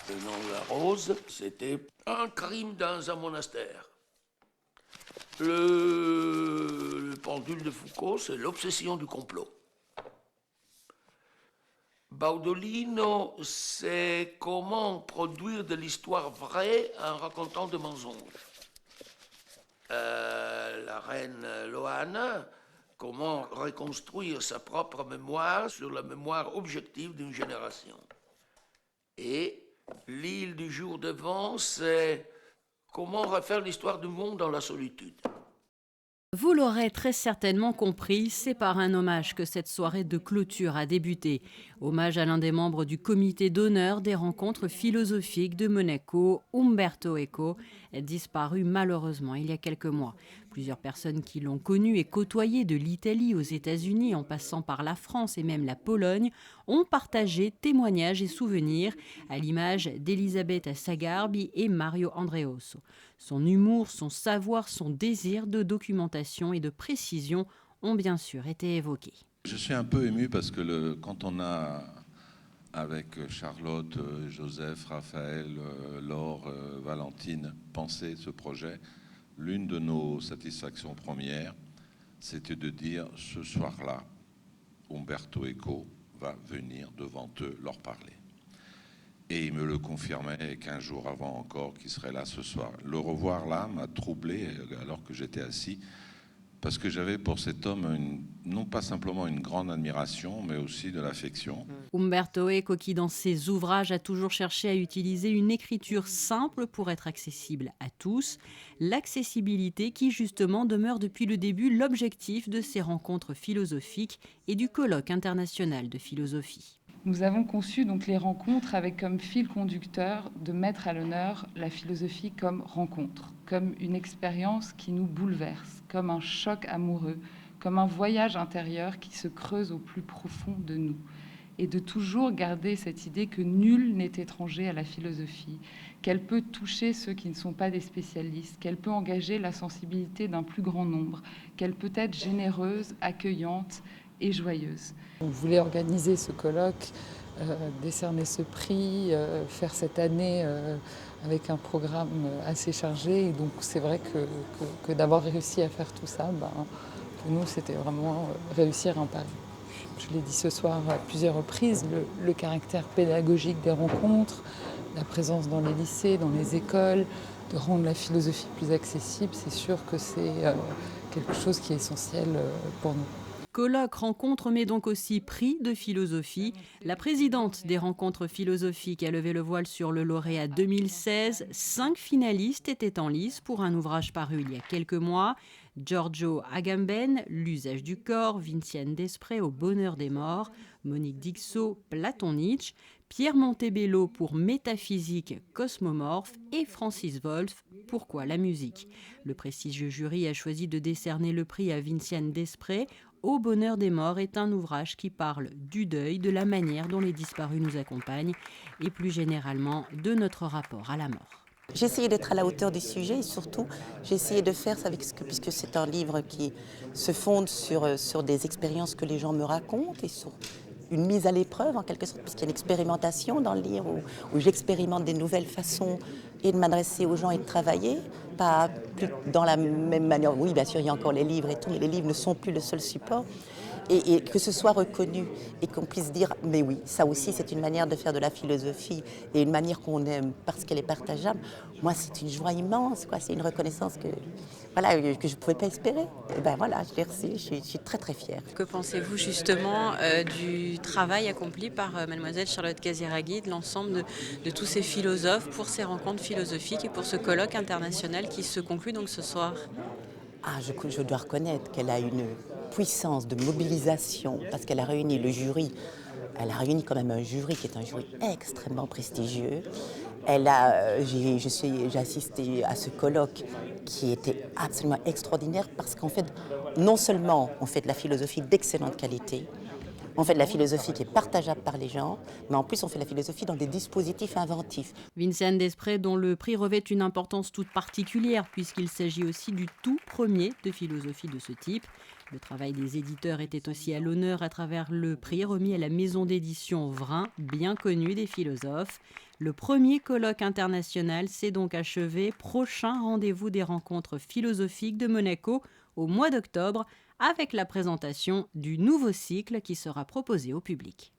Le nom de la rose, c'était un crime dans un monastère. Le pendule de Foucault, c'est l'obsession du complot. Baudolino, c'est comment produire de l'histoire vraie en racontant des mensonges. La reine Loana, comment reconstruire sa propre mémoire sur la mémoire objective d'une génération. Et l'île du jour de vent, c'est comment refaire l'histoire du monde dans la solitude. Vous l'aurez très certainement compris, c'est par un hommage que cette soirée de clôture a débuté. Hommage à l'un des membres du comité d'honneur des rencontres philosophiques de Monaco, Umberto Eco, disparu malheureusement il y a quelques mois. Plusieurs personnes qui l'ont connu et côtoyé de l'Italie aux États-Unis en passant par la France et même la Pologne ont partagé témoignages et souvenirs à l'image d'Elisabetta Sagarbi et Mario Andreosso. Son humour, son savoir, son désir de documentation et de précision ont bien sûr été évoqués. Je suis un peu ému parce que quand on a, avec Charlotte, Joseph, Raphaël, Laure, Valentine, pensé ce projet, l'une de nos satisfactions premières, c'était de dire ce soir-là, Umberto Eco va venir devant eux leur parler. Et il me le confirmait 15 jours avant encore qu'il serait là ce soir. Le revoir là m'a troublé alors que j'étais assis, parce que j'avais pour cet homme non pas simplement une grande admiration, mais aussi de l'affection. Umberto Eco, qui dans ses ouvrages a toujours cherché à utiliser une écriture simple pour être accessible à tous, l'accessibilité qui justement demeure depuis le début l'objectif de ces rencontres philosophiques et du colloque international de philosophie. Nous avons conçu donc les rencontres avec comme fil conducteur de mettre à l'honneur la philosophie comme rencontre, comme une expérience qui nous bouleverse, comme un choc amoureux, comme un voyage intérieur qui se creuse au plus profond de nous. Et de toujours garder cette idée que nul n'est étranger à la philosophie, qu'elle peut toucher ceux qui ne sont pas des spécialistes, qu'elle peut engager la sensibilité d'un plus grand nombre, qu'elle peut être généreuse, accueillante et joyeuse. On voulait organiser ce colloque, décerner ce prix, faire cette année avec un programme assez chargé. Et donc c'est vrai que d'avoir réussi à faire tout ça, pour nous c'était vraiment réussir un pari. Je l'ai dit ce soir à plusieurs reprises, le caractère pédagogique des rencontres, la présence dans les lycées, dans les écoles, de rendre la philosophie plus accessible, c'est sûr que c'est quelque chose qui est essentiel pour nous. Colloque, rencontre, mais donc aussi prix de philosophie. La présidente des rencontres philosophiques a levé le voile sur le lauréat 2016. 5 finalistes étaient en lice pour un ouvrage paru il y a quelques mois. Giorgio Agamben, L'usage du corps, Vinciane Desprez, Au bonheur des morts, Monique Dixot, Platon Nietzsche, Pierre Montebello pour Métaphysique cosmomorphe et Francis Wolff, Pourquoi la musique. Le prestigieux jury a choisi de décerner le prix à Vinciane Desprez. Au bonheur des morts est un ouvrage qui parle du deuil, de la manière dont les disparus nous accompagnent et plus généralement de notre rapport à la mort. J'ai essayé d'être à la hauteur du sujet et surtout j'ai essayé de faire ça puisque c'est un livre qui se fonde sur des expériences que les gens me racontent et sur une mise à l'épreuve en quelque sorte, puisqu'il y a une expérimentation dans le livre où j'expérimente des nouvelles façons et de m'adresser aux gens et de travailler, pas plus dans la même manière. Oui, bien sûr, il y a encore les livres et tout, mais les livres ne sont plus le seul support. Et que ce soit reconnu et qu'on puisse dire « mais oui, ça aussi c'est une manière de faire de la philosophie et une manière qu'on aime parce qu'elle est partageable », moi c'est une joie immense, quoi. C'est une reconnaissance que je ne pouvais pas espérer. Et ben voilà, je l'ai reçue, je suis très très fière. Que pensez-vous justement du travail accompli par mademoiselle Charlotte Casiraghi, de l'ensemble de tous ces philosophes pour ces rencontres philosophiques et pour ce colloque international qui se conclut donc ce soir? Je dois reconnaître qu'elle a une puissance de mobilisation parce qu'elle a réuni le jury. Elle a réuni quand même un jury qui est un jury extrêmement prestigieux. J'ai assisté à ce colloque qui était absolument extraordinaire parce qu'en fait, non seulement on fait de la philosophie d'excellente qualité, on fait de la philosophie qui est partageable par les gens, mais en plus on fait de la philosophie dans des dispositifs inventifs. Vinciane Desprez, dont le prix revêt une importance toute particulière puisqu'il s'agit aussi du tout premier de philosophie de ce type. Le travail des éditeurs était aussi à l'honneur à travers le prix remis à la maison d'édition Vrin, bien connue des philosophes. Le premier colloque international s'est donc achevé. Prochain rendez-vous des rencontres philosophiques de Monaco au mois d'octobre, avec la présentation du nouveau cycle qui sera proposé au public.